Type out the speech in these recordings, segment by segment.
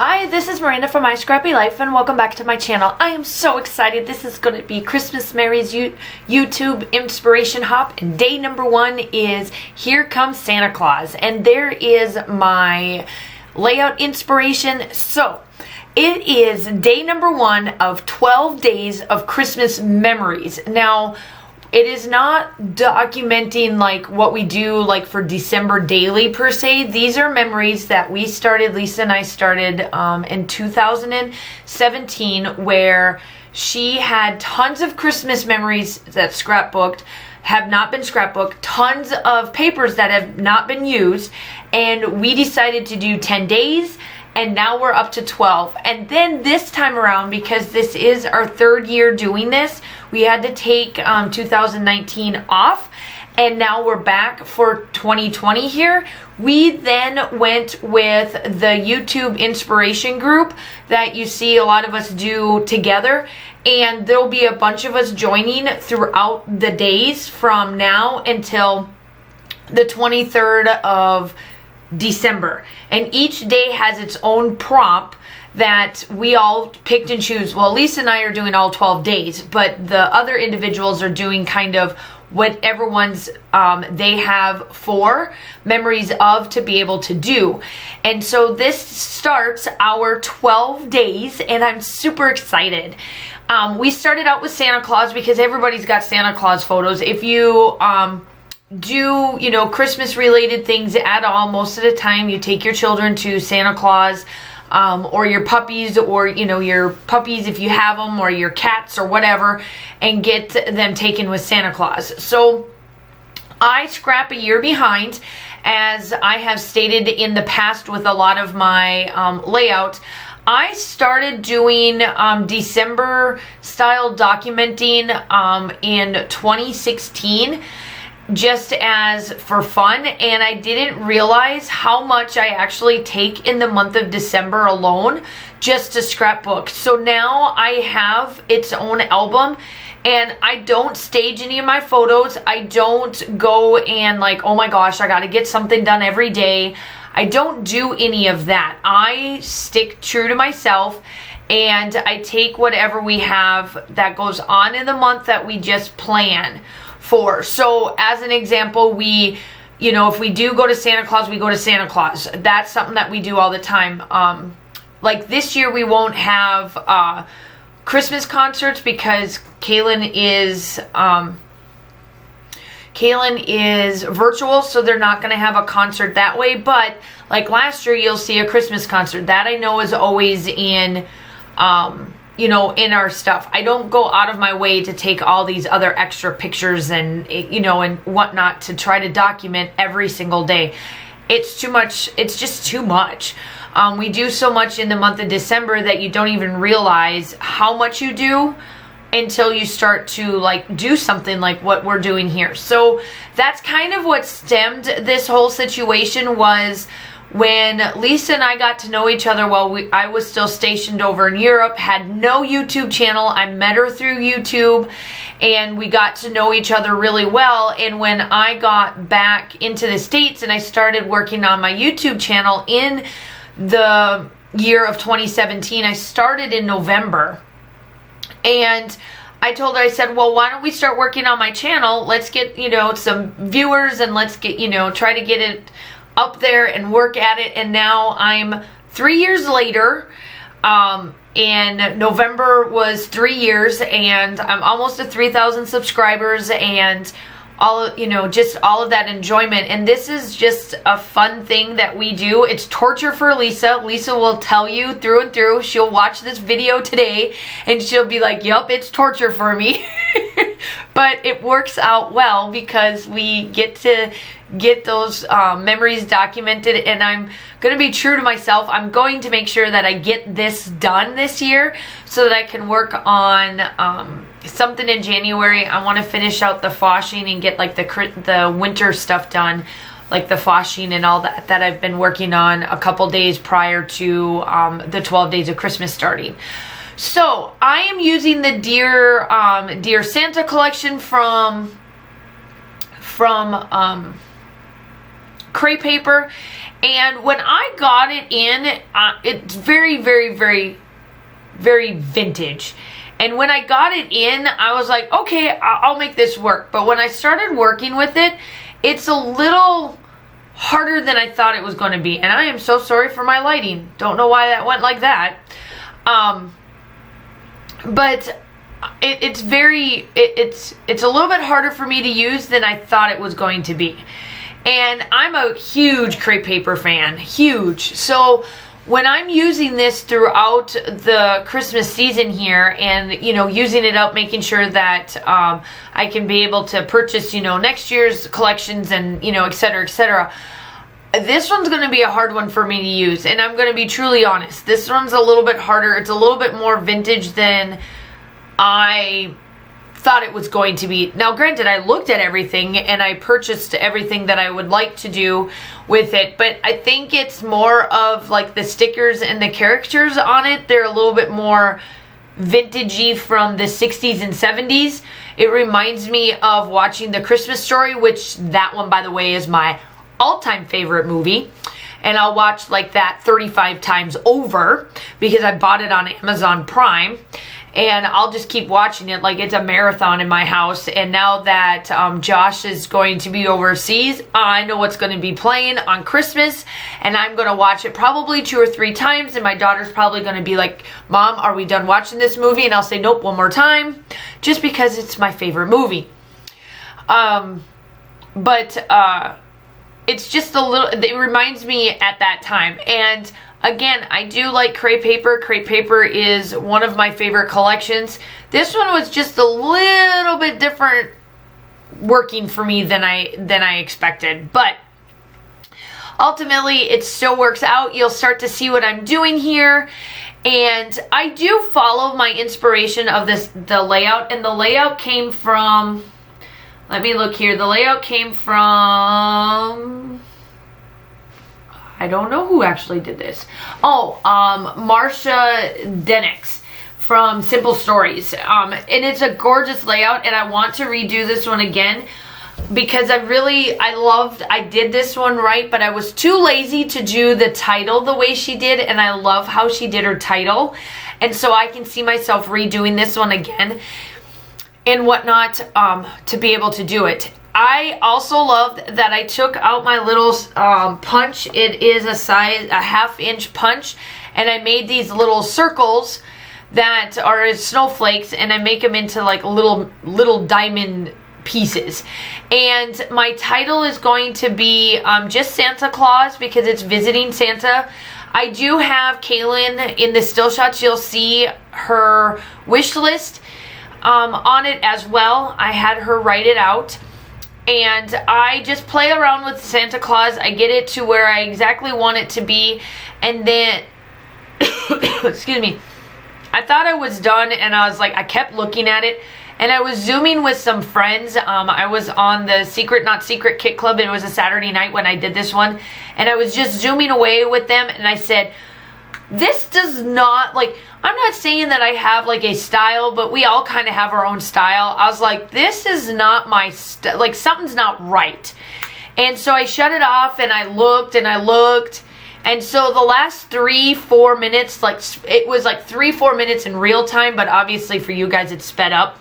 Hi, this is Miranda from My Scrappy Life and welcome back to my channel. I am so excited. This is going to be Christmas Mary's YouTube Inspiration Hop, and day number 1 is Here Comes Santa Claus, and there is my layout inspiration. So it is day number 1 of 12 days of Christmas memories. Now, it is not documenting like what we do like for December daily per se. These are memories that we started, Lisa and I started in 2017, where she had tons of Christmas memories that scrapbooked, have not been scrapbooked, tons of papers that have not been used, and we decided to do 10 days. And now we're up to 12. And then this time around, because this is our 3rd year doing this, we had to take 2019 off. And now we're back for 2020 here. We then went with the YouTube inspiration group that you see a lot of us do together. And there'll be a bunch of us joining throughout the days from now until the 23rd of December, and each day has its own prompt that we all picked and choose. Well, Lisa and I are doing all 12 days, but the other individuals are doing kind of whatever ones they have for memories of to be able to do. And so this starts our 12 days, and I'm super excited. We started out with Santa Claus because everybody's got Santa Claus photos. If you do, you know, Christmas related things at all, most of the time you take your children to Santa Claus, or your puppies, or, you know, your puppies if you have them, or your cats or whatever, and get them taken with Santa Claus. So I scrap a year behind, as I have stated in the past with a lot of my layout. I started doing December style documenting in 2016, just as for fun, and I didn't realize how much I actually take in the month of December alone just to scrapbook. So now I have its own album, and I don't stage any of my photos. I don't go and like, oh my gosh, I gotta get something done every day. I don't do any of that. I stick true to myself, and I take whatever we have that goes on in the month that we just plan for. So as an example, we, you know, if we do go to Santa Claus, we go to Santa Claus. That's something that we do all the time. Like this year we won't have Christmas concerts because Kaylin is virtual, so they're not going to have a concert that way. But like last year, you'll see a Christmas concert. That I know is always in you know, in our stuff. I don't go out of my way to take all these other extra pictures and, you know, and whatnot to try to document every single day. It's too much. It's just too much. We do so much in the month of December that you don't even realize how much you do until you start to like do something like what we're doing here. So that's kind of what stemmed this whole situation, was when Lisa and I got to know each other while I was still stationed over in Europe, had no YouTube channel. I met her through YouTube, and we got to know each other really well. And when I got back into the States and I started working on my YouTube channel in the year of 2017, I started in November. And I told her, I said, well, why don't we start working on my channel? Let's get, you know, some viewers, and let's get, you know, try to get it up there and work at it. And now I'm 3 years later. In November was 3 years, and I'm almost to 3,000 subscribers, and all, you know, just all of that enjoyment. And this is just a fun thing that we do. It's torture for Lisa. Lisa will tell you through and through. She'll watch this video today and she'll be like, yup, it's torture for me. But it works out well because we get to get those memories documented, and I'm going to be true to myself. I'm going to make sure that I get this done this year so that I can work on something in January. I want to finish out the foshing and get like the winter stuff done, like the foshing and all that I've been working on a couple days prior to the 12 days of Christmas starting. So I am using the Dear Santa collection from crepe paper, And when I got it in, it's very, very, very, very vintage. And when I got it in, I was like, okay, I'll make this work. But when I started working with it, it's a little harder than I thought it was going to be. And I am so sorry for my lighting. Don't know why that went like that. But it's a little bit harder for me to use than I thought it was going to be. And I'm a huge crepe paper fan, huge. So when I'm using this throughout the Christmas season here and, you know, using it up, making sure that I can be able to purchase, you know, next year's collections and, you know, et cetera, this one's going to be a hard one for me to use. And I'm going to be truly honest. This one's a little bit harder. It's a little bit more vintage than I thought it was going to be. Now, granted, I looked at everything and I purchased everything that I would like to do with it, but I think it's more of like the stickers and the characters on it. They're a little bit more vintagey from the 60s and 70s. It reminds me of watching The Christmas Story, which that one, by the way, is my all-time favorite movie. And I'll watch like that 35 times over because I bought it on Amazon Prime. And I'll just keep watching it like it's a marathon in my house. And now that Josh is going to be overseas, I know what's going to be playing on Christmas. And I'm going to watch it probably 2 or 3 times. And my daughter's probably going to be like, Mom, are we done watching this movie? And I'll say, nope, one more time. Just because it's my favorite movie. It's just a little, it reminds me at that time. And again, I do like crepe paper. Crepe paper is one of my favorite collections. This one was just a little bit different working for me than I expected. But ultimately, it still works out. You'll start to see what I'm doing here. And I do follow my inspiration of the layout. And the layout came from, let me look here. The layout came from, I don't know who actually did this. Oh, Marcia Denix from Simple Stories. And it's a gorgeous layout, and I want to redo this one again because I did this one right, but I was too lazy to do the title the way she did, and I love how she did her title. And so I can see myself redoing this one again and whatnot to be able to do it. I also loved that I took out my little punch. It is a 1/2 inch punch, and I made these little circles that are snowflakes, and I make them into like little diamond pieces. And my title is going to be just Santa Claus because it's visiting Santa. I do have Kaylin in the still shots. You'll see her wish list on it as well. I had her write it out. And I just play around with Santa Claus. I get it to where I exactly want it to be. And then, excuse me, I thought I was done, and I was like, I kept looking at it. And I was zooming with some friends. I was on the Secret Not Secret Kit Club, and it was a Saturday night when I did this one. And I was just zooming away with them, and I said, this does not, like, I'm not saying that I have like a style, but we all kind of have our own style. I was like, this is not my like something's not right. And so I shut it off, and I looked and I looked. And so the last 3-4 minutes, like it was like 3-4 minutes in real time, but obviously for you guys it's sped up.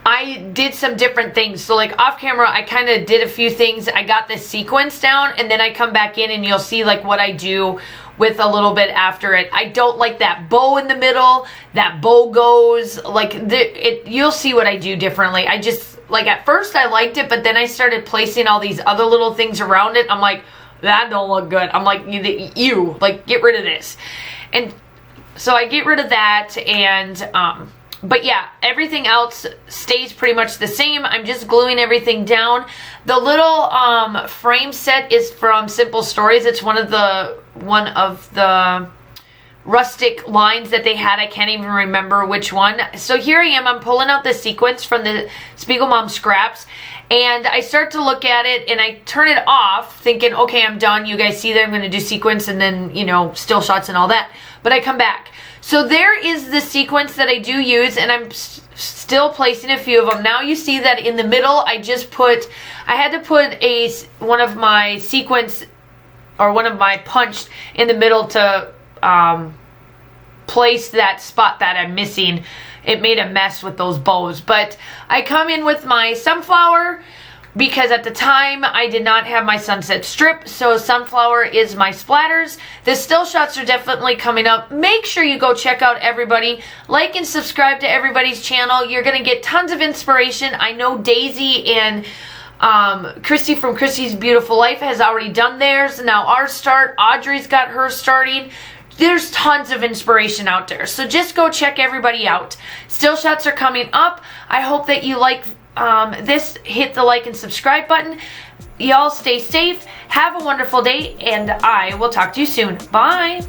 I did some different things. So like off camera, I kind of did a few things. I got this sequence down, and then I come back in and you'll see like what I do with a little bit after it. I don't like that bow in the middle. That bow goes like you'll see what I do differently. I just like at first I liked it, but then I started placing all these other little things around it. I'm like, that don't look good. I'm like, you like get rid of this. And so I get rid of that, and but yeah, everything else stays pretty much the same. I'm just gluing everything down. The little frame set is from Simple Stories. It's one of the rustic lines that they had. I can't even remember which one. So here I am. I'm pulling out the sequence from the Spiegel Mom Scraps, and I start to look at it, and I turn it off thinking, okay, I'm done. You guys see that I'm going to do sequence and then, you know, still shots and all that. But I come back. So there is the sequence that I do use, and I'm still placing a few of them. Now you see that in the middle, I had to put one of my sequence or one of my punched in the middle to place that spot that I'm missing. It made a mess with those bows. But I come in with my sunflower because at the time I did not have my sunset strip, so sunflower is my splatters. The still shots are definitely coming up. Make sure you go check out everybody. Like and subscribe to everybody's channel. You're going to get tons of inspiration. I know Daisy and Christy from Christy's Beautiful Life has already done theirs. Now ours start. Audrey's got hers starting. There's tons of inspiration out there. So just go check everybody out. Still shots are coming up. I hope that you like this. Hit the like and subscribe button. Y'all stay safe. Have a wonderful day, and I will talk to you soon. Bye.